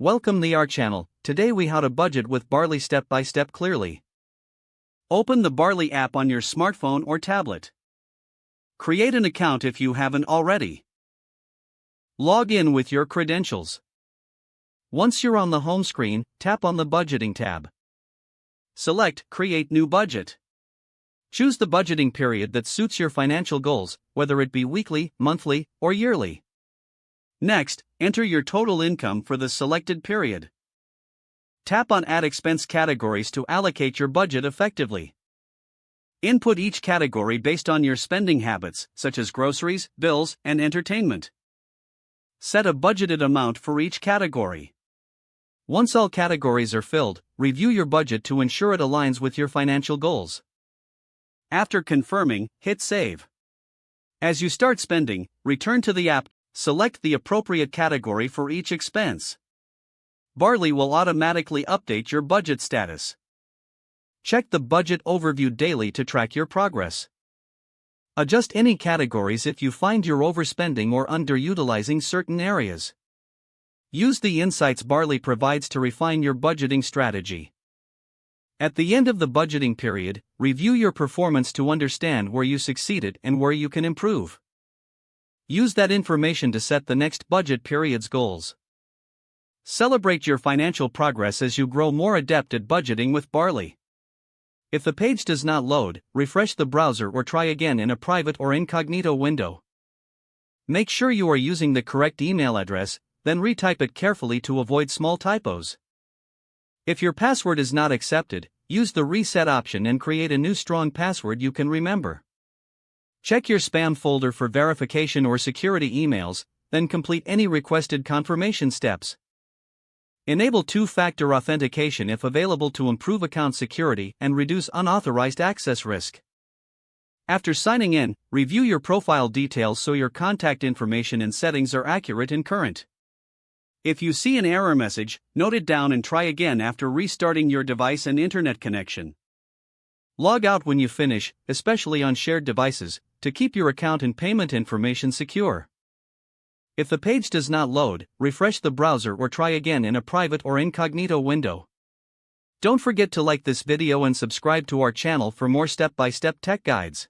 Welcome to our channel. Today we how to budget with Barley step by step clearly. Open the Barley app on your smartphone or tablet. Create an account if you haven't already. Log in with your credentials. Once you're on the home screen, tap on the Budgeting tab. Select Create New Budget. Choose the budgeting period that suits your financial goals, whether it be weekly, monthly, or yearly. Next, enter your total income for the selected period. Tap on Add Expense Categories to allocate your budget effectively. Input each category based on your spending habits, such as groceries, bills, and entertainment. Set a budgeted amount for each category. Once all categories are filled, review your budget to ensure it aligns with your financial goals. After confirming, hit Save. As you start spending, return to the app. Select the appropriate category for each expense. Barley will automatically update your budget status. Check the Budget Overview daily to track your progress. Adjust any categories if you find you're overspending or underutilizing certain areas. Use the insights Barley provides to refine your budgeting strategy. At the end of the budgeting period, review your performance to understand where you succeeded and where you can improve. Use that information to set the next budget period's goals. Celebrate your financial progress as you grow more adept at budgeting with Barley. If the page does not load, refresh the browser or try again in a private or incognito window. Make sure you are using the correct email address, then retype it carefully to avoid small typos. If your password is not accepted, use the reset option and create a new strong password you can remember. Check your spam folder for verification or security emails, then complete any requested confirmation steps. Enable two-factor authentication if available to improve account security and reduce unauthorized access risk. After signing in, review your profile details so your contact information and settings are accurate and current. If you see an error message, note it down and try again after restarting your device and internet connection. Log out when you finish, especially on shared devices, to keep your account and payment information secure. If the page does not load, refresh the browser or try again in a private or incognito window. Don't forget to like this video and subscribe to our channel for more step-by-step tech guides.